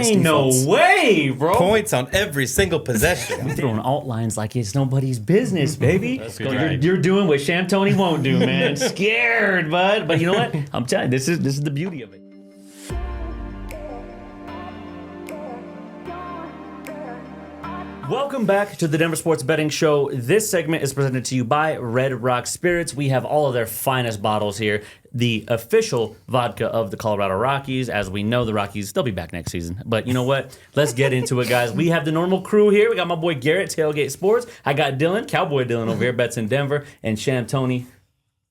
Ain't no way, bro. Points on every single possession. You're throwing alt lines like it's nobody's business, baby. That's You're doing what Sham Tony won't do, man. Scared, bud. But you know what? I'm telling you, this is the beauty of it. Welcome back to the Denver Sports Betting Show. This segment is presented to you by Red Rock Spirits. We have all of their finest bottles here. The official vodka of the Colorado Rockies. As we know, the Rockies, they'll be back next season. But you know what? Let's get into it, guys. We have the normal crew here. We got my boy Garrett, Tailgate Sports. I got Dylan, Cowboy Dylan over here, Bets in Denver. And Sham Tony,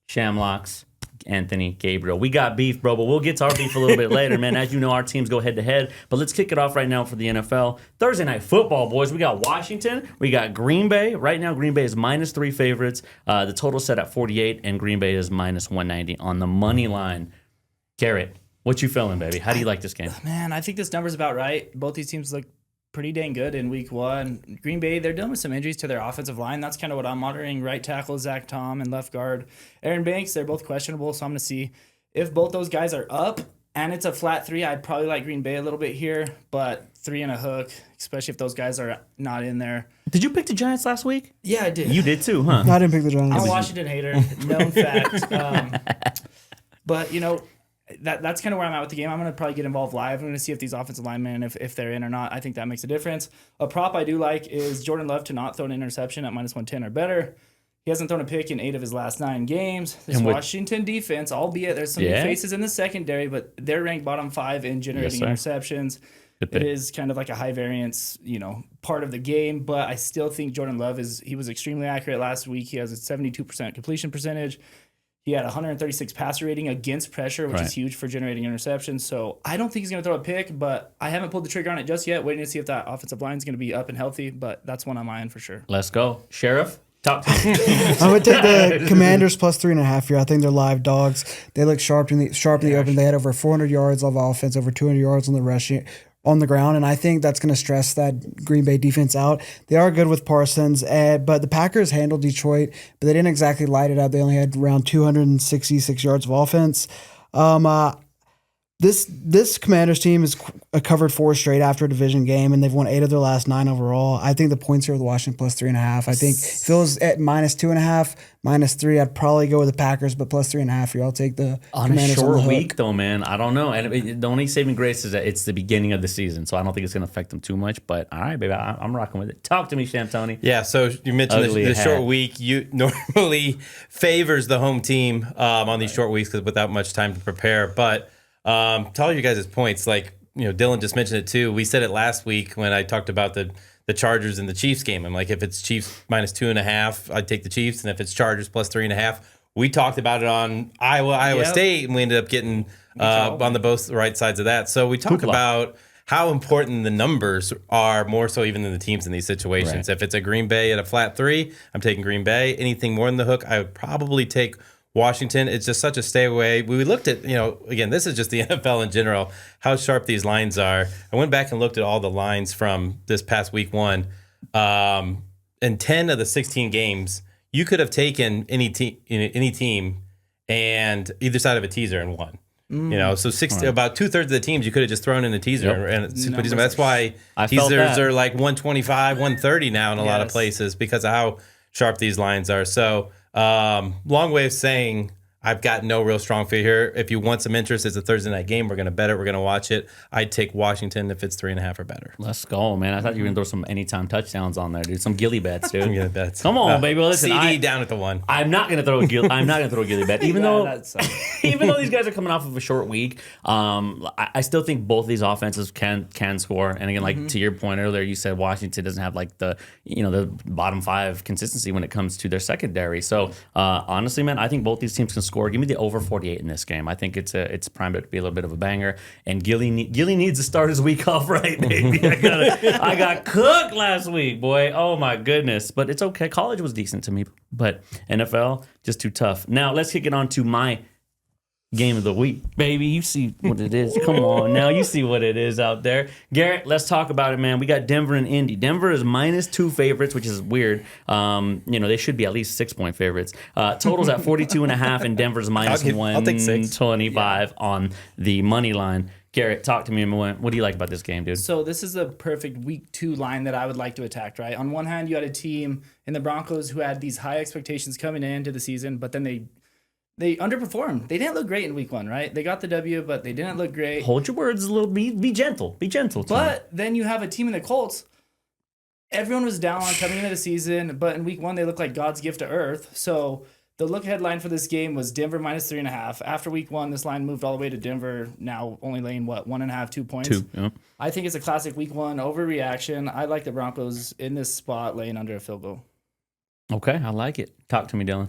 Shamlocks, Anthony, Gabriel. We got beef, bro, but we'll get to our beef a little bit later, man. As you know, our teams go head-to-head. But let's kick it off right now for the NFL. Thursday Night Football, boys. We got Washington. We got Green Bay. Right now, Green Bay is -3 favorites. The total set at 48, and Green Bay is -190 on the money line. Garrett, what you feeling, baby? How do you like this game? Man, I think this number's about right. Both these teams look pretty dang good in week one. Green Bay, they're dealing with some injuries to their offensive line. That's kind of what I'm monitoring. Right tackle, Zach Tom, and left guard, Aaron Banks. They're both questionable, so I'm going to see if both those guys are up and it's a flat 3. I'd probably like Green Bay a little bit here, but 3 and a hook, especially if those guys are not in there. Did you pick the Giants last week? Yeah, I did. You did too, huh? I didn't pick the Giants. I'm a Washington hater, known fact. But, you know, that's kind of where I'm at with the game. I'm going to probably get involved live. I'm going to see if these offensive linemen, if they're in or not. I think that makes a difference. A prop I do like is Jordan Love to not throw an interception at -110 or better. He hasn't thrown a pick in 8 of his last 9 games. This Washington defense, albeit there's some new faces in the secondary, but they're ranked bottom 5 in generating interceptions. It is kind of like a high variance, part of the game, but I still think Jordan Love he was extremely accurate last week. He has a 72% completion percentage. He had 136 passer rating against pressure, which is huge for generating interceptions. So I don't think he's going to throw a pick, but I haven't pulled the trigger on it just yet. Waiting to see if that offensive line is going to be up and healthy, but that's one on my end for sure. Let's go. Sheriff, talk to me. I would take the Commanders +3.5 here. I think they're live dogs. They look sharp in the open. They had over 400 yards of offense, over 200 yards on the rushing. On the ground, and I think that's going to stress that Green Bay defense out. They are good with Parsons, but the Packers handled Detroit, but they didn't exactly light it up. They only had around 266 yards of offense. This Commanders team is covered 4 straight after a division game, and they've won 8 of their last 9 overall. I think the points here with Washington +3.5. I think if it was at -2.5, -3, I'd probably go with the Packers, but +3.5 here. I'll take the Commanders on a short on the week, though, man. I don't know. And the only saving grace is that it's the beginning of the season, so I don't think it's going to affect them too much. But all right, baby, I'm rocking with it. Talk to me, Sham Tony. Yeah, so you mentioned the short week. You normally favors the home team on these short weeks because without much time to prepare, but. To all you guys' points, Dylan just mentioned it too. We said it last week when I talked about the Chargers and the Chiefs game. I'm like, if it's Chiefs -2.5, I'd take the Chiefs, and if it's Chargers +3.5, we talked about it on Iowa State, and we ended up getting on the both right sides of that. So we talk about how important the numbers are, more so even than the teams in these situations. Right. If it's a Green Bay at a flat 3, I'm taking Green Bay. Anything more than the hook, I would probably take Washington. It's just such a stay away. We looked at, again, this is just the NFL in general, how sharp these lines are. I went back and looked at all the lines from this past week one. In 10 of the 16 games, you could have taken any team and either side of a teaser and won. So about 2/3 of the teams you could have just thrown in a teaser, and that's why teasers are like 125, 130 now in a lot of places because of how sharp these lines are. So. Long way of saying I've got no real strong feel here. If you want some interest, it's a Thursday night game. We're going to bet it. We're going to watch it. I'd take Washington if it's 3.5 or better. Let's go, man. I thought you were going to throw some anytime touchdowns on there, dude. Some gilly bets, dude. Gilly bets. Come on, baby. Well, listen, CD down at the 1. I'm not going to throw a gilly bet, even though these guys are coming off of a short week. I still think both of these offenses can score. And again, to your point earlier, you said Washington doesn't have the bottom 5 consistency when it comes to their secondary. So honestly, man, I think both these teams can score. Give me the over 48 in this game. I think it's primed to be a little bit of a banger. And Gilly needs to start his week off right, baby. I got cooked last week, boy. Oh my goodness. But it's okay. College was decent to me, but NFL just too tough. Now let's kick it on to my game of the week, baby. You see what it is. Come on now. You see what it is out there. Garrett, let's talk about it, man. We got Denver and Indy. Denver is -2 favorites, which is weird. They should be at least 6-point favorites. Totals at 42.5, and Denver's -125 on the money line. Garrett, talk to me a moment. What do you like about this game, dude? So this is a perfect week 2 line that I would like to attack, right? On one hand, you had a team in the Broncos who had these high expectations coming into the season, but then they underperformed. They didn't look great in week 1, right? They got the W, but they didn't look great. Hold your words a little. Be gentle. Be gentle. But then you have a team in the Colts. Everyone was down coming into the season, but in week 1, they looked like God's gift to earth. So the look-ahead line for this game was Denver minus 3.5. After week 1, this line moved all the way to Denver, now only laying, 1.5, 2 points? 2, yeah. I think it's a classic week 1 overreaction. I like the Broncos in this spot laying under a field goal. Okay, I like it. Talk to me, Dylan.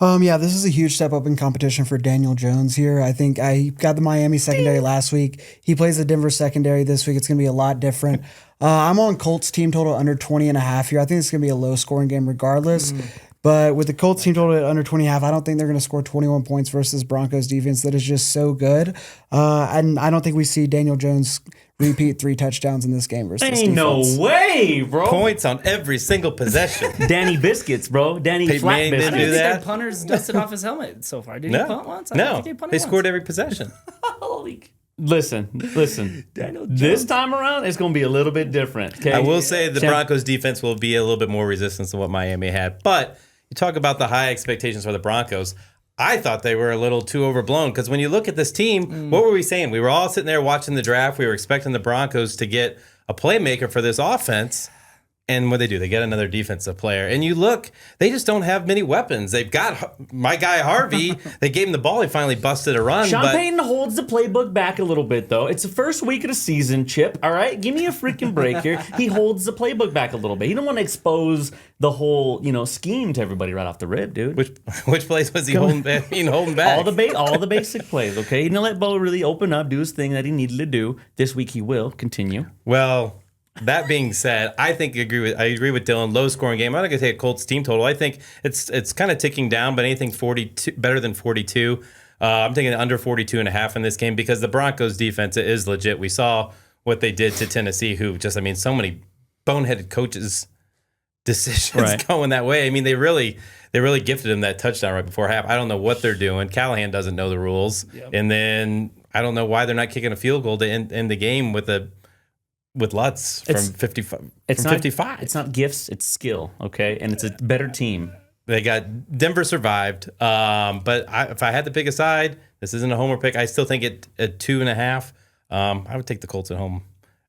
Yeah, this is a huge step up in competition for Daniel Jones here. I think I got the Miami secondary last week. He plays the Denver secondary this week. It's going to be a lot different. I'm on Colts team total under 20.5 here. I think it's going to be a low scoring game regardless. But with the Colts team total at under 20.5, I don't think they're going to score 21 points versus Broncos defense that is just so good. And I don't think we see Daniel Jones repeat 3 touchdowns in this game versus this defense. No way, bro. Points on every single possession. Danny Biscuits, bro. Danny Peyton Flat Manning Biscuits. didn't do that. Their punters dusted off his helmet so far. Did he punt once? I don't think he punted They once. scored every possession. Holy. Listen. This time around, it's going to be a little bit different. Okay? I will say the Broncos defense will be a little bit more resistant than what Miami had. But you talk about the high expectations for the Broncos. I thought they were a little too overblown because when you look at this team, what were we saying? We were all sitting there watching the draft. We were expecting the Broncos to get a playmaker for this offense. And what they do, they get another defensive player. And you look, they just don't have many weapons. They've got my guy Harvey. They gave him the ball. He finally busted a run. Sean Payton holds the playbook back a little bit, though. It's the first week of the season, Chip. All right? Give me a freaking break here. He holds the playbook back a little bit. He don't want to expose the whole, scheme to everybody right off the rip, dude. Which plays was he holding back? All the basic plays, okay? He didn't let Bo really open up, do his thing that he needed to do. This week he will continue. Well, that being said, I agree with Dylan. Low scoring game. I'm not going to take a Colts team total. I think it's kind of ticking down, but anything 42 better than 42. I'm taking under 42.5 in this game because the Broncos defense is legit. We saw what they did to Tennessee, who just so many boneheaded coaches decisions going that way. I mean, they really gifted him that touchdown right before half. I don't know what they're doing. Callahan doesn't know the rules, and then I don't know why they're not kicking a field goal to end the game with Lutz from 55. It's not gifts, it's skill, okay? And it's a better team. They got Denver survived. But if I had to pick a side, this isn't a homer pick. I still think at 2.5, I would take the Colts at home.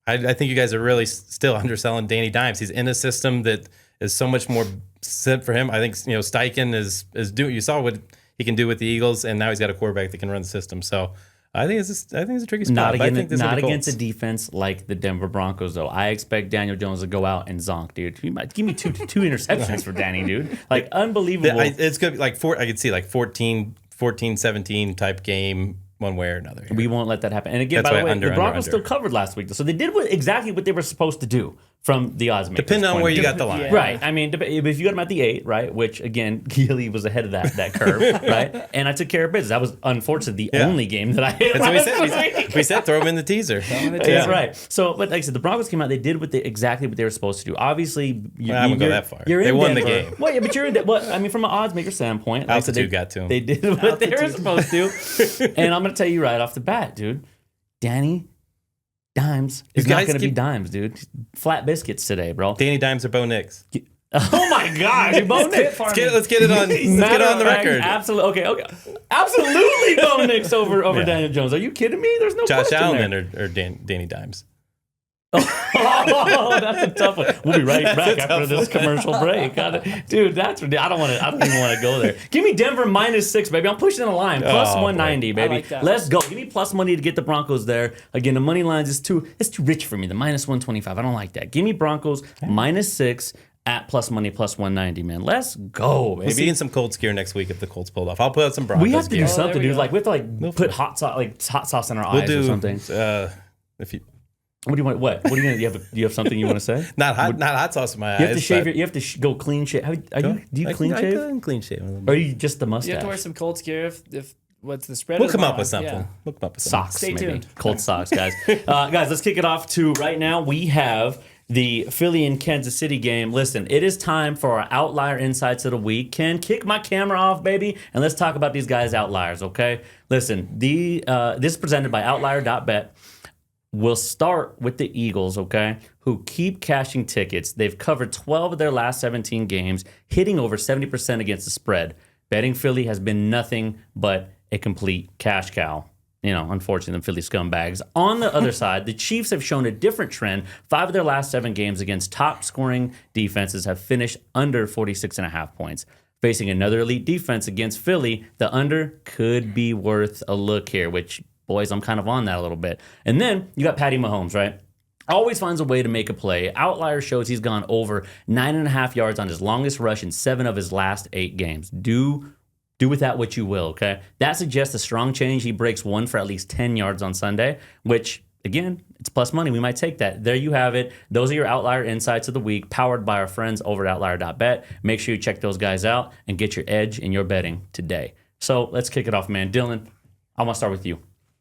I think you guys are really still underselling Danny Dimes. He's in a system that is so much more set for him. I think Steichen is doing. You saw what he can do with the Eagles, and now he's got a quarterback that can run the system. So I think it's a tricky spot. Not against a defense like the Denver Broncos, though. I expect Daniel Jones to go out and zonk, dude. You might give me two interceptions for Danny, dude. Like, unbelievable. It's going to be like I could see like 14-17 type game one way or another. Here. We won't let that happen. And again, by the way, the Broncos still covered last week, so they did exactly what they were supposed to do from the odds makers. Depending on where you got the line. Yeah. Right. I mean, if you got them at the 8, right, which, again, Gilly was ahead of that curve, right? And I took care of business. That was, unfortunately, the only game that I hit. That's what we said. Throw them in the teaser. That's right. So, but like I said, the Broncos came out. They did exactly what they were supposed to do. Obviously, I wouldn't go that far. They won the game. Well, yeah, but you're in from an odds maker standpoint. Altitude got to them. They did what they were supposed to. And I'm going to tell you right off the bat, dude, Danny Dimes is not going to be Dimes, dude. Flat biscuits today, bro. Danny Dimes or Bo Nix? Oh my God, Bo Nix. Let's get it on the record. Absolutely, okay. Absolutely, Bo Nix over Daniel Jones. Are you kidding me? There's no Josh question Allen there. or Danny Dimes. Oh, that's a tough one. We'll be right back after this commercial break. Dude, that's ridiculous. I don't even want to go there. Give me Denver -6, baby. I'm pushing the line. Plus 190, baby. Like Let's go. Give me plus money to get the Broncos there. Again, the money lines is too rich for me. The -125. I don't like that. Give me Broncos -6 at plus money plus 190, man. Let's go, baby. We'll see in some Colts gear next week if the Colts pulled off. I'll put out some Broncos We have to do something, dude. Go. Like we have to put hot sauce in our eyes or something. If you. What do you want? What? What are you gonna? Do you have something you want to say? Not hot sauce in my eyes. You have to shave. You have to go clean shave. Do you clean shave? I can clean shave. Or are you just the mustache? You have to wear some Colts gear if what's the spread? We'll come up with something. Yeah. We'll come up with something. Socks. Stay maybe. tuned. Cold socks, guys. Guys, let's kick it off to right now. We have the Philly and Kansas City game. Listen, it is time for our Outlier Insights of the Week. Ken, kick my camera off, baby, and let's talk about these guys' outliers, okay? Listen, this is presented by Outlier.bet. We'll start with the Eagles, okay, who keep cashing tickets. They've covered 12 of their last 17 games, hitting over 70% against the spread. Betting Philly has been nothing but a complete cash cow. Unfortunately, the Philly scumbags. On the other side, the Chiefs have shown a different trend. 5 of their last 7 games against top-scoring defenses have finished under 46.5 points. Facing another elite defense against Philly, the under could be worth a look here, which, boys, I'm kind of on that a little bit. And then you got Patty Mahomes, right? Always finds a way to make a play. Outlier shows he's gone over 9.5 yards on his longest rush in 7 of his last 8 games. Do with that what you will, okay? That suggests a strong change. He breaks one for at least 10 yards on Sunday, which, again, it's plus money. We might take that. There you have it. Those are your Outlier Insights of the Week, powered by our friends over at Outlier.bet. Make sure you check those guys out and get your edge in your betting today. So let's kick it off, man. Dylan, I want to start with you.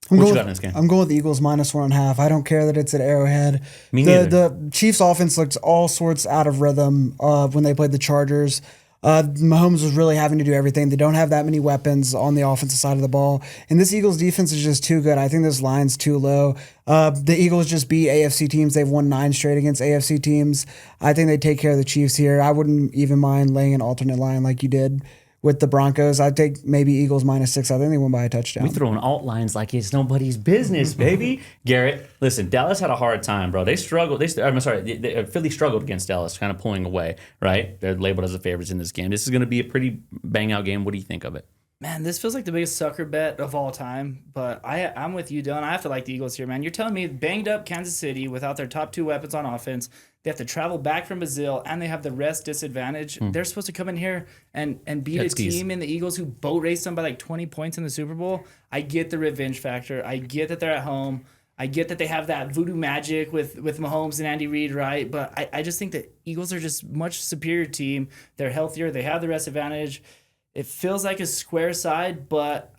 What you got in this game? I'm going with the Eagles -1.5. I don't care that it's at Arrowhead. Me neither. The Chiefs offense looked all sorts out of rhythm when they played the Chargers. Mahomes was really having to do everything. They don't have that many weapons on the offensive side of the ball. And this Eagles defense is just too good. I think this line's too low. The Eagles just beat AFC teams. They've won 9 straight against AFC teams. I think they take care of the Chiefs here. I wouldn't even mind laying an alternate line like you did with the Broncos. I'd take maybe Eagles -6. I think they won by a touchdown. We throwing alt lines like it's nobody's business, baby. Garrett, listen, Dallas had a hard time, bro. They struggled. Philly struggled against Dallas, kind of pulling away, right? They're labeled as the favorites in this game. This is going to be a pretty bang-out game. What do you think of it? Man, this feels like the biggest sucker bet of all time, but I'm with you, Dylan. I have to like the Eagles here, man. You're telling me banged up Kansas City without their top 2 weapons on offense. They have to travel back from Brazil, and they have the rest disadvantage. They're supposed to come in here and beat a team in the Eagles who boat raced them by like 20 points in the Super Bowl. I get the revenge factor. I get that they're at home. I get that they have that voodoo magic with Mahomes and Andy Reid, right? But I just think that Eagles are just much superior team. They're healthier. They have the rest advantage. It feels like a square side, but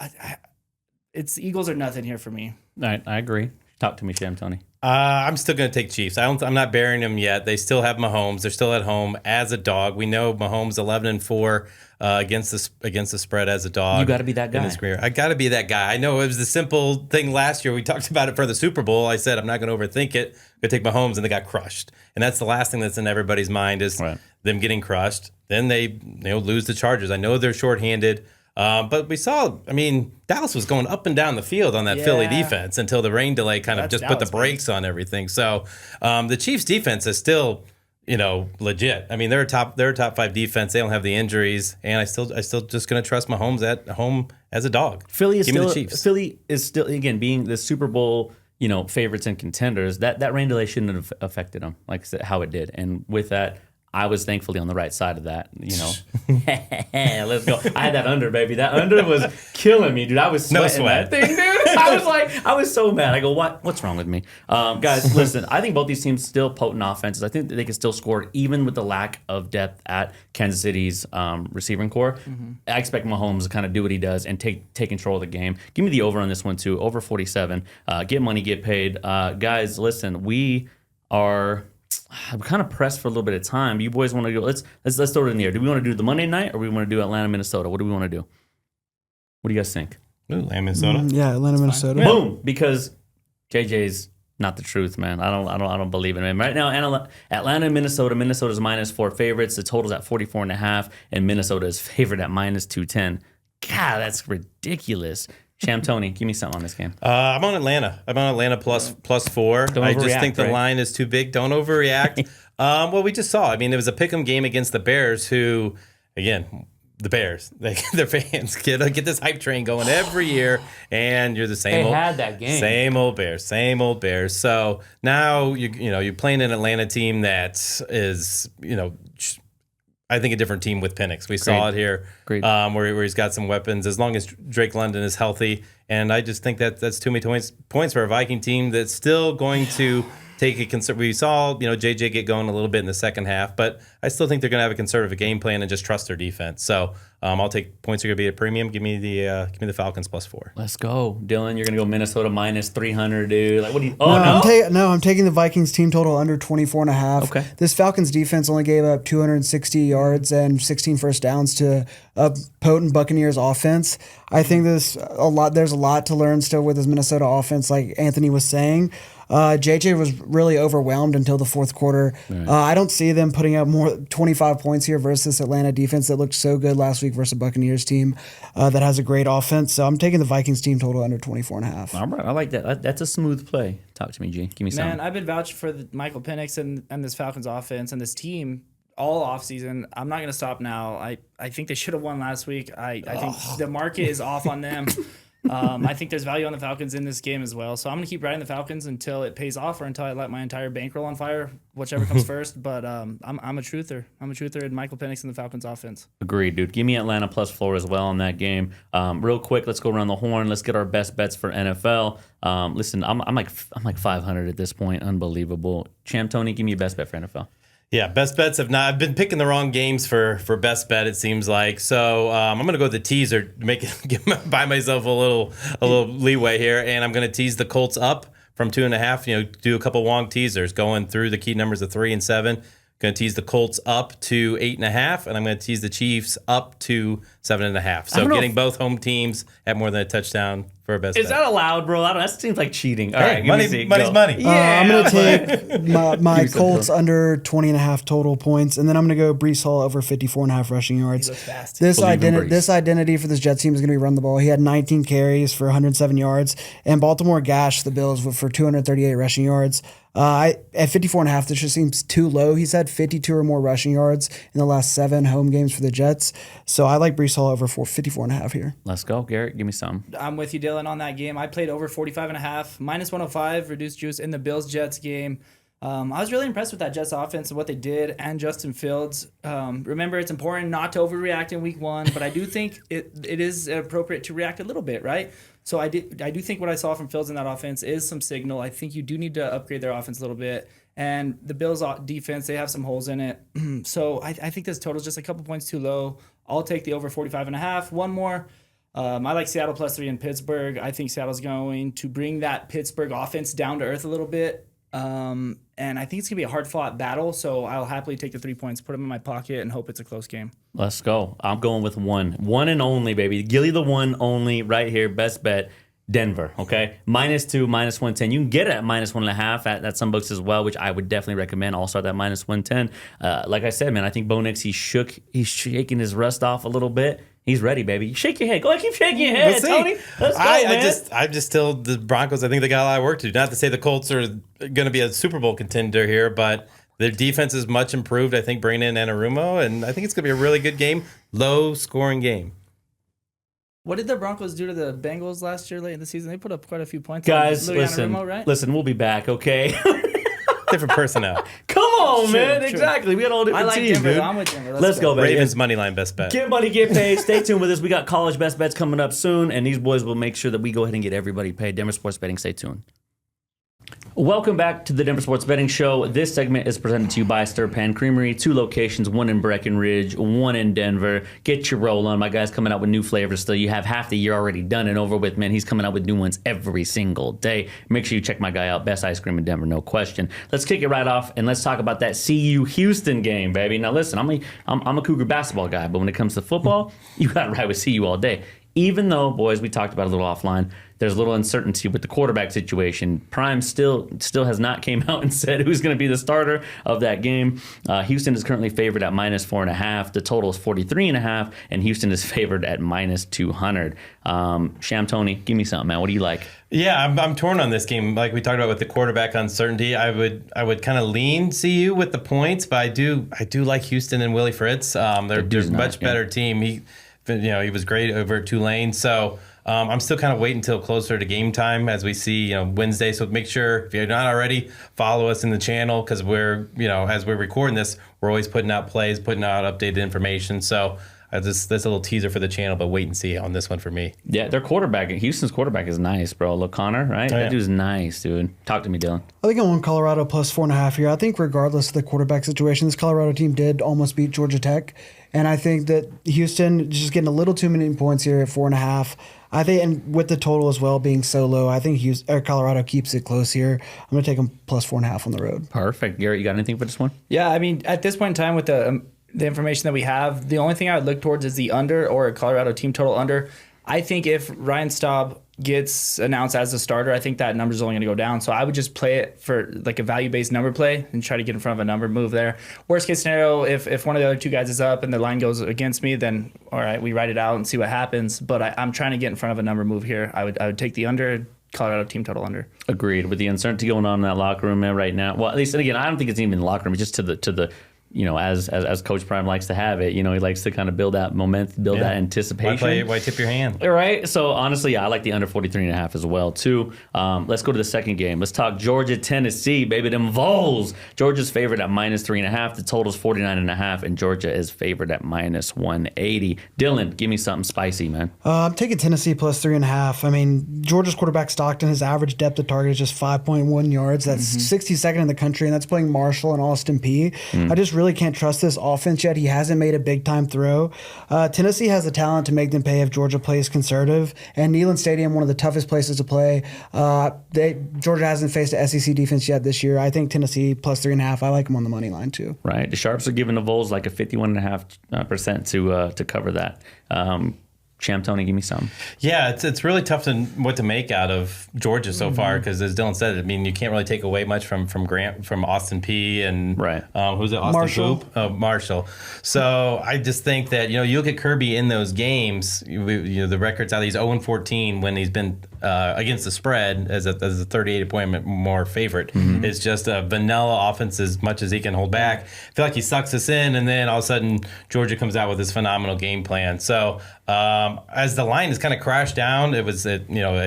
it's Eagles are nothing here for me. All right, I agree. Talk to me, Sham Tony. I'm still going to take Chiefs. I'm not burying them yet. They still have Mahomes. They're still at home as a dog. We know Mahomes 11-4 against the spread as a dog. You got to be that guy. In his career. I got to be that guy. I know it was the simple thing last year. We talked about it for the Super Bowl. I said I'm not going to overthink it. I'm going to take Mahomes, and they got crushed. And that's the last thing that's in everybody's mind is them getting crushed. Then they lose the Chargers. I know they're shorthanded. But we saw, Dallas was going up and down the field on that Philly defense until the rain delay kind of just put the brakes on everything. So the Chiefs defense is still, legit. They're a top 5 defense. They don't have the injuries, and I still just going to trust Mahomes at home as a dog. Philly is still again being the Super Bowl, favorites and contenders. That rain delay shouldn't have affected them like I said, how it did, and with that. I was thankfully on the right side of that, Let's go. I had that under, baby. That under was killing me, dude. I was sweating that thing, dude. I was so mad. I go, what's wrong with me? Guys, listen, I think both these teams still potent offenses. I think that they can still score even with the lack of depth at Kansas City's receiving core. I expect Mahomes to kind of do what he does and take control of the game. Give me the over on this one, too. Over 47. Get money, get paid. Guys, listen, I'm kind of pressed for a little bit of time. You boys want to go? Let's throw it in the air. Do we want to do the Monday night or we want to do Atlanta, Minnesota? What do we want to do? What do you guys think? Ooh, Atlanta, Minnesota. Atlanta, Minnesota. Boom! Because JJ's not the truth, man. I don't believe in him right now. Atlanta, Minnesota. Minnesota's -4 favorites. The total's at 44.5, and Minnesota is favored at -210. God, that's ridiculous. Sham Tony, give me something on this game. I'm on Atlanta. I'm on Atlanta plus 4. I just think the line is too big. Don't overreact. Well, we just saw. It was a pick'em game against the Bears, who, again, the Bears, their fans get this hype train going every year, and you're the same. They had that game. Same old Bears. So now you're playing an Atlanta team that is I think a different team with Penix. We saw it here, where he's got some weapons. As long as Drake London is healthy, and I just think that's too many points for a Viking team that's still going to take a we saw JJ get going a little bit in the second half, but I still think they're going to have a conservative game plan and just trust their defense. So I'll take points are going to be a premium. Give me the Falcons +4. Let's go, Dylan. You're going to go Minnesota -300, dude. Like, what do you? Oh I'm taking the Vikings team total under 24.5. Okay. This Falcons defense only gave up 260 yards and 16 first downs to a potent Buccaneers offense. I think there's a lot to learn still with this Minnesota offense, like Anthony was saying. JJ was really overwhelmed until the fourth quarter. Right. I don't see them putting up more 25 points here versus this Atlanta defense that looked so good last week versus a Buccaneers team that has a great offense. So I'm taking the Vikings team total under 24.5. All right, I like that. That's a smooth play. Talk to me, G. Give me some. Man, I've been vouching for Michael Penix and this Falcons offense and this team all offseason. I'm not going to stop now. I think they should have won last week. I think the market is off on them. I think there's value on the Falcons in this game as well. So I'm going to keep riding the Falcons until it pays off or until I light my entire bankroll on fire, whichever comes first. But I'm a truther. I'm a truther in Michael Penix and the Falcons offense. Agreed, dude. Give me Atlanta +4 as well on that game. Real quick, let's go around the horn. Let's get our best bets for NFL. Listen, I'm like 500 at this point. Unbelievable. Champ Tony, give me your best bet for NFL. Yeah, best bets have not. I've been picking the wrong games for best bet. It seems like so. I'm gonna go with the teaser, buy myself a little leeway here, and I'm gonna tease the Colts up from 2.5. Do a couple long teasers going through the key numbers of 3 and 7. Going to tease the Colts up to 8.5, and I'm going to tease the Chiefs up to 7.5. So getting both home teams at more than a touchdown for a best bet. Is that allowed, bro? That seems like cheating. All right, money's money. Yeah, I'm going to take my Colts under 20.5 total points, and then I'm going to go Breece Hall over 54.5 rushing yards. He looks fast. This identity for this Jets team is going to be run the ball. He had 19 carries for 107 yards, and Baltimore gashed the Bills for 238 rushing yards. At 54.5, this just seems too low. He's had 52 or more rushing yards in the last 7 home games for the Jets. So I like Breece Hall over 54.5 here. Let's go, Garrett. Give me some. I'm with you, Dylan, on that game. I played over 45.5, -105, reduced juice in the Bills-Jets game. I was really impressed with that Jets offense and what they did, and Justin Fields. Remember, it's important not to overreact in week 1, but I do think it is appropriate to react a little bit, right? So I do think what I saw from Fields in that offense is some signal. I think you do need to upgrade their offense a little bit. And the Bills' defense, they have some holes in it. So I think this total is just a couple points too low. I'll take the over 45.5. One more. I like Seattle +3 in Pittsburgh. I think Seattle's going to bring that Pittsburgh offense down to earth a little bit. And I think it's going to be a hard-fought battle, so I'll happily take the 3 points, put them in my pocket, and hope it's a close game. Let's go. I'm going with one and only, baby. Gilly the one only right here. Best bet, Denver, okay? -2, -110. You can get it at -1.5 at some books as well, which I would definitely recommend. Also at that -110. Like I said, man, I think Bo Nix, he's shaking his rust off a little bit. He's ready, baby. Shake your head. Go ahead, keep shaking your head, Tony. Let's go, man. I just tell the Broncos, I think they got a lot of work to do. Not to say the Colts are going to be a Super Bowl contender here, but their defense is much improved. I think bringing in Anarumo, and I think it's going to be a really good game, low-scoring game. What did the Broncos do to the Bengals last year late in the season? They put up quite a few points. Guys, Anarumo, listen, we'll be back, okay? Different personnel. Come on, man. True. Exactly. We got all different teams, Denver. dude. I'm with Denver. Let's go, baby. Ravens moneyline best bet. Get money, get paid. Stay tuned with us. We got college best bets coming up soon, and these boys will make sure that we go ahead and get everybody paid. Denver Sports Betting. Stay tuned. Welcome back to the Denver Sports Betting Show. This segment is presented to you by Stir Pan Creamery. 2 locations, one in Breckenridge, one in Denver. Get your roll on. My guy's coming out with new flavors still. You have half the year already done and over with, man. He's coming out with new ones every single day. Make sure you check my guy out. Best ice cream in Denver, no question. Let's kick it right off, and let's talk about that CU Houston game, baby. Now, listen, I'm a Cougar basketball guy, but when it comes to football, you got to ride with CU all day. Even though, boys, we talked about it a little offline, there's a little uncertainty with the quarterback situation. Prime still has not came out and said who's going to be the starter of that game. Houston is currently favored at -4.5. The total is 43.5, and Houston is favored at -200. Sham Tony, give me something, man. What do you like? Yeah, I'm torn on this game. Like we talked about with the quarterback uncertainty, I would kind of lean CU with the points, but I do like Houston and Willie Fritz. They're a much better team. He was great over at Tulane, so. I'm still kind of waiting until closer to game time as we see, Wednesday. So make sure if you're not already, follow us in the channel because we're, as we're recording this, we're always putting out plays, putting out updated information. So That's a little teaser for the channel, but wait and see on this one for me. Yeah, their quarterback, Houston's quarterback is nice, bro. O'Connor, right? That dude's nice, dude. Talk to me, Dylan. I think I want Colorado plus 4.5 here. I think regardless of the quarterback situation, this Colorado team did almost beat Georgia Tech. And I think that Houston just getting a little too many points here at 4.5. I think, and with the total as well being so low, I think Colorado keeps it close here. I'm going to take them plus 4.5 on the road. Perfect. Garrett, you got anything for this one? Yeah, I mean, at this point in time with the information that we have, the only thing I would look towards is the under or a Colorado team total under. I think if Ryan Staub gets announced as a starter, I think that number is only going to go down. So I would just play it for like a value-based number play and try to get in front of a number move there. Worst case scenario, if one of the other two guys is up and the line goes against me, then all right, we write it out and see what happens. But I'm trying to get in front of a number move here. I would take the under. Colorado team total under. Agreed. With the uncertainty going on in that locker room right now. Well, at least, and again, I don't think it's even in the locker room. It's just to the as Coach Prime likes to have it, he likes to kind of build that momentum, build that anticipation. Why tip your hand? All right. So honestly, yeah, I like the under 43.5 as well too. Let's go to the second game. Let's talk Georgia, Tennessee, baby. Them Vols. Georgia's favored at minus 3.5. The total's 49.5, and Georgia is favored at minus 180. Dylan, give me something spicy, man. I'm taking Tennessee plus 3.5. I mean, Georgia's quarterback Stockton, his average depth of target is just 5.1 yards. That's 62nd in the country, and that's playing Marshall and Austin Peay. I just really can't trust this offense yet. He hasn't made a big-time throw. Tennessee has the talent to make them pay if Georgia plays conservative. And Neyland Stadium, one of the toughest places to play. Georgia hasn't faced an SEC defense yet this year. I think Tennessee plus 3.5. I like them on the money line too. Right. The Sharps are giving the Vols like a 51.5% to cover that. Sham Tony, give me some. Yeah, it's really tough what to make out of Georgia so far because, as Dylan said, I mean, you can't really take away much from Austin Peay and who's it? Austin Marshall. So I just think that you look at Kirby in those games. The records out. He's 0-14 when he's been against the spread as a 38-point more favorite. It's just a vanilla offense as much as he can hold back. I feel like he sucks us in, and then all of a sudden Georgia comes out with this phenomenal game plan. So. As the line has kind of crashed down, it was I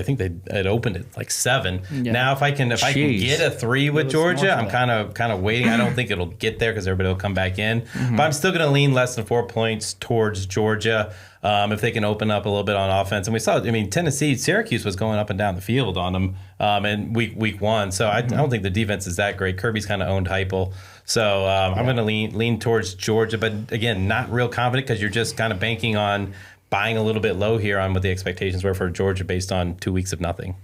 think they had opened it like 7. Yeah. Now if I can get a 3 with Georgia, I'm kind of waiting. I don't think it'll get there because everybody will come back in, but I'm still going to lean less than 4 points towards Georgia. If they can open up a little bit on offense. And we saw, Syracuse was going up and down the field on them in week 1. So I don't think the defense is that great. Kirby's kind of owned Heupel. So I'm going to lean towards Georgia. But again, not real confident because you're just kind of banking on buying a little bit low here on what the expectations were for Georgia based on 2 weeks of nothing.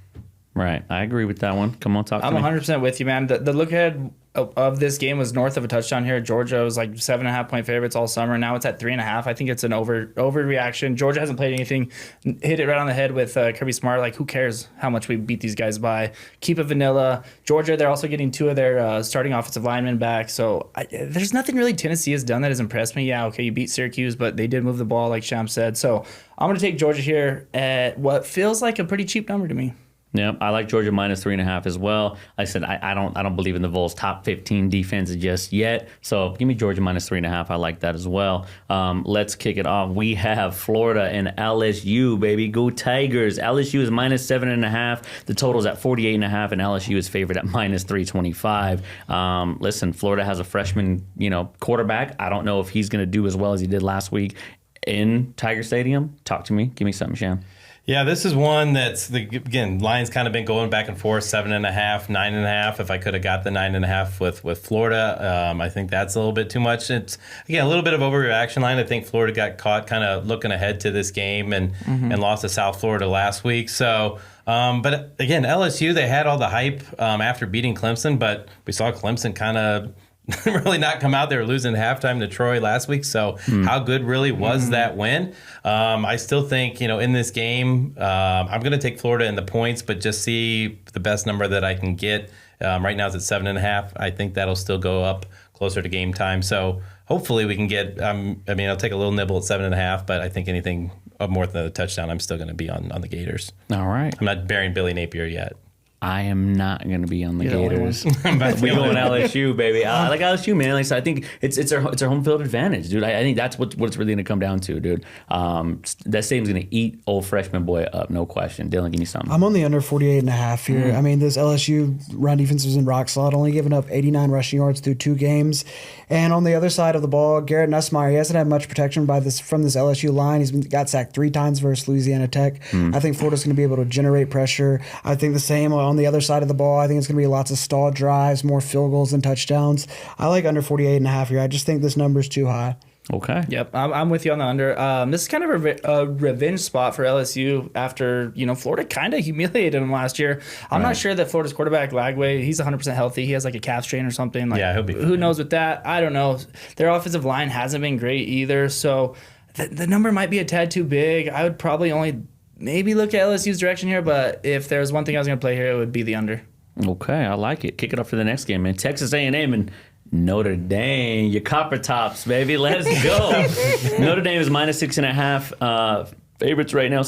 Right. I agree with that one. Come on, talk to me. I'm 100% with you, man. The look ahead of this game was north of a touchdown here. Georgia was like 7.5 point favorites all summer. Now it's at 3.5. I think it's an overreaction. Georgia hasn't played anything. Hit it right on the head with Kirby Smart. Like, who cares how much we beat these guys by? Keep it vanilla. Georgia, they're also getting 2 of their starting offensive linemen back. So there's nothing really Tennessee has done that has impressed me. Yeah, okay, you beat Syracuse, but they did move the ball, like Sham said. So I'm going to take Georgia here at what feels like a pretty cheap number to me. Yeah, I like Georgia minus 3.5 as well. I said I don't believe in the Vols' top 15 defense just yet. So give me Georgia minus 3.5. I like that as well. Let's kick it off. We have Florida and LSU, baby. Go Tigers. LSU is minus 7.5. The total's at 48.5, and LSU is favored at minus 325. Listen, Florida has a freshman, quarterback. I don't know if he's going to do as well as he did last week in Tiger Stadium. Talk to me. Give me something, Sham. Yeah, this is one that's, line's kind of been going back and forth, 7.5, 9.5. If I could have got the 9.5 with Florida, I think that's a little bit too much. It's, again, a little bit of overreaction line. I think Florida got caught kind of looking ahead to this game and lost to South Florida last week. So, but again, LSU, they had all the hype after beating Clemson, but we saw Clemson kind of really not come out. They were losing halftime to Troy last week. So how good really was that win? I still think, in this game, I'm going to take Florida in the points, but just see the best number that I can get. Right now it's at 7.5. I think that'll still go up closer to game time. So hopefully we can get, I'll take a little nibble at 7.5, but I think anything more than a touchdown, I'm still going to be on the Gators. All right. I'm not burying Billy Napier yet. I am not going to be on the Gators. We going LSU, baby. I like LSU, man. Like, so I think it's our home field advantage, dude. I think that's what it's really going to come down to, dude. That stadium's going to eat old freshman boy up, no question. Dylan, give me something. I'm on the under 48.5 here. I mean, this LSU run defense was in rock solid, only giving up 89 rushing yards through 2 games. And on the other side of the ball, Garrett Nussmeier, he hasn't had much protection from this LSU line. He's got sacked 3 times versus Louisiana Tech. I think Florida's going to be able to generate pressure. I think the same on the other side of the ball. I think it's going to be lots of stalled drives, more field goals and touchdowns. I like under 48.5 here. I just think this number is too high. Okay. Yep, I'm with you on the under. This is kind of a revenge spot for LSU after, Florida kind of humiliated them last year. I'm not sure that Florida's quarterback, Lagway, he's 100% healthy. He has like a calf strain or something. Like, he'll be fine. Who knows with that? I don't know. Their offensive line hasn't been great either, so the number might be a tad too big. I would probably only maybe look at LSU's direction here, but if there's one thing I was going to play here, it would be the under. Okay, I like it. Kick it up for the next game, man. Texas A&M and Notre Dame, your copper tops, baby. Let's go. Notre Dame is minus 6.5 favorites right now,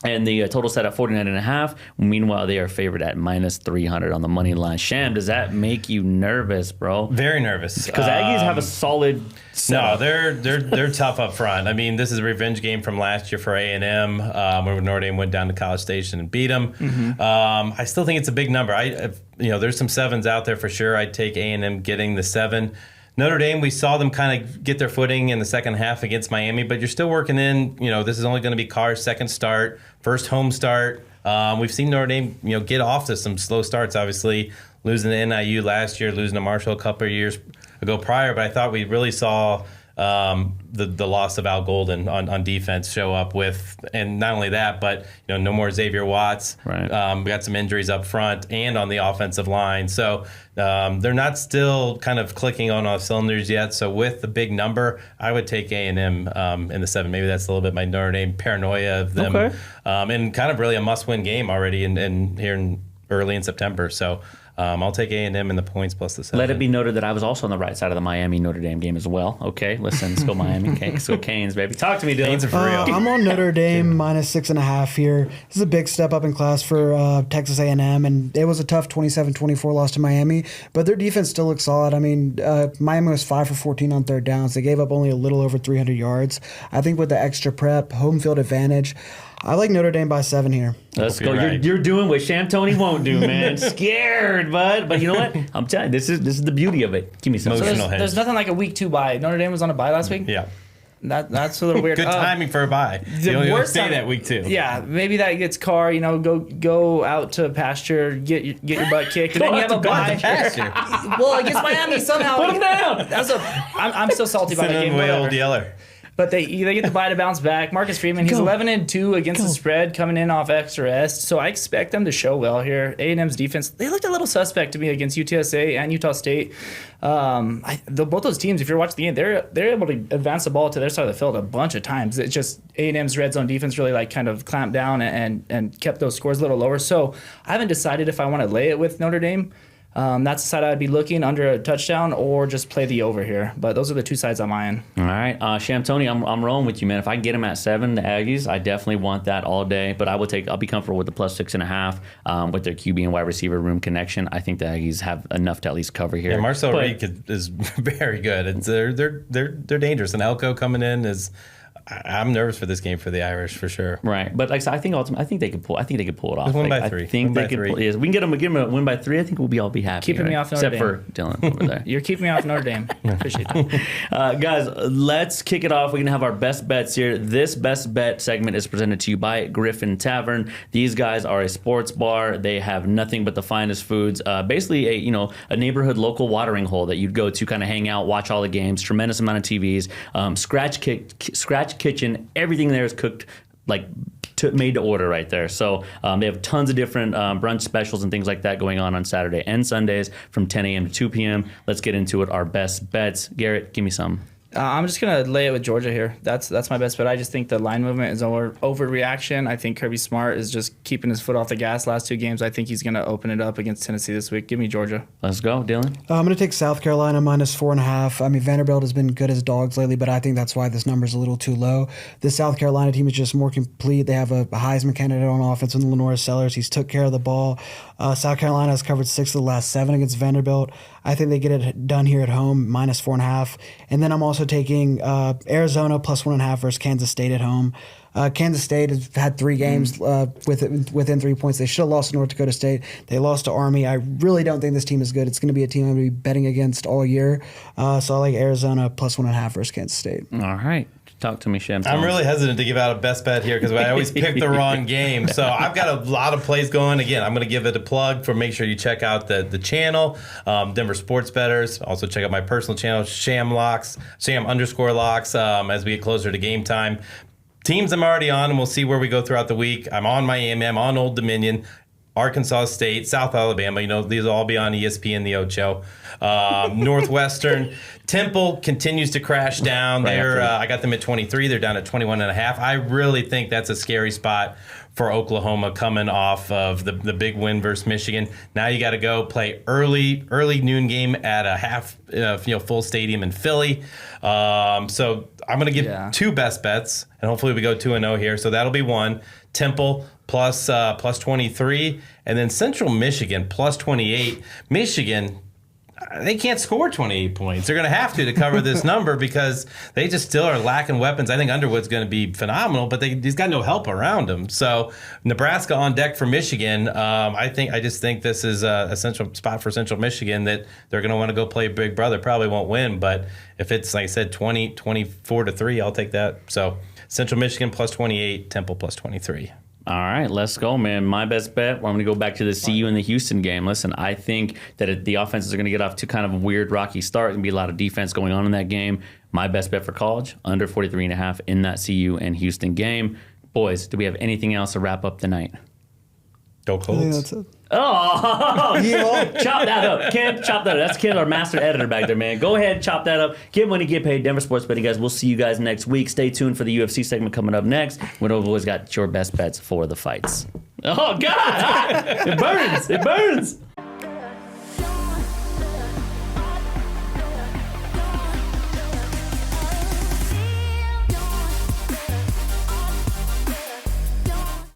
and the total set at 49.5. Meanwhile, they are favored at minus 300 on the money line. Sham, does that make you nervous, bro? Very nervous. Because Aggies have a solid setup. No, they're tough up front. I mean, this is a revenge game from last year for A&M, where Notre Dame went down to College Station and beat them. I still think it's a big number. There's some 7s out there for sure. I'd take A&M getting the 7. Notre Dame, we saw them kind of get their footing in the second half against Miami, but you're still working in, this is only going to be Carr's second start, first home start. We've seen Notre Dame, get off to some slow starts, obviously, losing to NIU last year, losing to Marshall a couple of years ago prior, but I thought we really saw the loss of Al Golden on defense show up with, and not only that, but no more Xavier Watts. Right. We got some injuries up front and on the offensive line, so they're not still kind of clicking on all cylinders yet. So with the big number, I would take A&M in the 7. Maybe that's a little bit my Notre Dame paranoia of them, and kind of really a must-win game already in here early in September. So. I'll take A&M in the points plus the 7. Let it be noted that I was also on the right side of the Miami-Notre Dame game as well. Okay, listen, let's go Miami. Okay, let's go Canes, baby. Talk to me, Dylan. Canes are for real. I'm on Notre Dame minus 6.5 here. This is a big step up in class for Texas A&M, and it was a tough 27-24 loss to Miami, but their defense still looks solid. I mean, Miami was 5 for 14 on third downs. They gave up only a little over 300 yards. I think with the extra prep, home field advantage, I like Notre Dame by 7 here. Let's go. You're doing what Sham Tony won't do, man. Scared, bud. But you know what? I'm telling you, this is the beauty of it. Give me some. There's nothing like a week 2 bye. Notre Dame was on a bye last week. Yeah. That's a little weird. Good timing for a bye. You'll stay that week 2. Yeah, maybe that gets Carr. Go out to pasture, get your butt kicked, and then you have a bye. Well, against Miami somehow. Put him down. I'm still salty about that game. Old yeller. But they get the bye to bounce back. Marcus Freeman, he's 11-2 against the spread, coming in off extra rest. So I expect them to show well here. A&M's defense, they looked a little suspect to me against UTSA and Utah State. Both those teams, if you're watching the game, they're able to advance the ball to their side of the field a bunch of times. It's just A&M's red zone defense really kind of clamped down and kept those scores a little lower. So I haven't decided if I want to lay it with Notre Dame. That's the side I'd be looking under a touchdown or just play the over here. But those are the 2 sides I'm eyeing. All right. Sham Tony, I'm rolling with you, man. If I can get them at 7, the Aggies, I definitely want that all day. But I'll be comfortable with the plus 6.5 with their QB and wide receiver room connection. I think the Aggies have enough to at least cover here. Yeah, Marcel Reed is very good. They're dangerous. And Elko coming in is. I'm nervous for this game for the Irish for sure. Right, but like I said, I think they could pull. I think they could pull it off. Win by 3. I think they could. Yes, we can get them a win by 3. I think we'll be happy. Keeping me off Notre Dame. Except for Dylan over there. You're keeping me off Notre Dame. Appreciate that. Guys, let's kick it off. We're gonna have our best bets here. This best bet segment is presented to you by Griffin Tavern. These guys are a sports bar. They have nothing but the finest foods. Basically, a neighborhood local watering hole that you'd go to, kind of hang out, watch all the games. Tremendous amount of TVs. Scratch kitchen. Everything there is cooked made to order right there. So they have tons of different brunch specials and things like that going on Saturday and Sundays from 10 a.m. to 2 p.m. Let's get into it. Our best bets. Garrett, give me some. I'm just gonna lay it with Georgia here. That's my best bet. I just think the line movement is overreaction. I think Kirby Smart is just keeping his foot off the gas last 2 games. I think he's gonna open it up against Tennessee this week. Give me Georgia. Let's go, Dylan. I'm going to take South Carolina -4.5. I mean, Vanderbilt has been good as dogs lately, but I think that's why this number is a little too low. The South Carolina team is just more complete. They have a Heisman candidate on offense in Lenore Sellers. He's took care of the ball. South Carolina has covered 6 of the last 7 against Vanderbilt. I think they get it done here at home, -4.5. And then I'm also taking Arizona +1.5 versus Kansas State at home. Kansas State has had 3 games within 3 points. They should have lost to North Dakota State. They lost to Army. I really don't think this team is good. It's going to be a team I'm going to be betting against all year. So I like Arizona +1.5 versus Kansas State. All right. Talk to me, Shem. I'm really hesitant to give out a best bet here because I always pick the wrong game. So I've got a lot of plays going. Again, I'm going to give it a plug for make sure you check out the channel, Denver Sports Bettors. Also check out my personal channel, Sham_locks, as we get closer to game time. Teams I'm already on, and we'll see where we go throughout the week. I'm on Miami. I'm on Old Dominion, Arkansas State, South Alabama. You know, these will all be on ESPN, the Ocho. Northwestern. Temple continues to crash down. I got them at 23. They're down at 21.5. I really think that's a scary spot for Oklahoma coming off of the big win versus Michigan. Now you got to go play early noon game at a full stadium in Philly. So I'm going to give 2 best bets, and hopefully we go 2-0 here. So that'll be 1. Temple plus 23, and then Central Michigan plus 28. Michigan, they can't score 28 points. They're going to have to cover this number because they just still are lacking weapons. I think Underwood's going to be phenomenal, but he's got no help around him. So Nebraska on deck for Michigan. I just think this is a central spot for Central Michigan that they're going to want to go play Big Brother. Probably won't win, but if it's, like I said, 24-3, I'll take that. So Central Michigan plus 28, Temple plus 23. All right, let's go, man. My best bet, I'm going to go back to the CU and the Houston game. Listen, I think that the offenses are going to get off to kind of a weird, rocky start. There's going to be a lot of defense going on in that game. My best bet for college, under 43.5 in that CU and Houston game. Boys, do we have anything else to wrap up the night? Go Colts. I think that's it. Oh, chop that up. Kim, chop that up. That's Kim, our master editor back there, man. Go ahead, chop that up. Get money, get paid. Denver Sports Betting, guys. We'll see you guys next week. Stay tuned for the UFC segment coming up next. We've always got your best bets for the fights. Oh, God. It burns. It burns.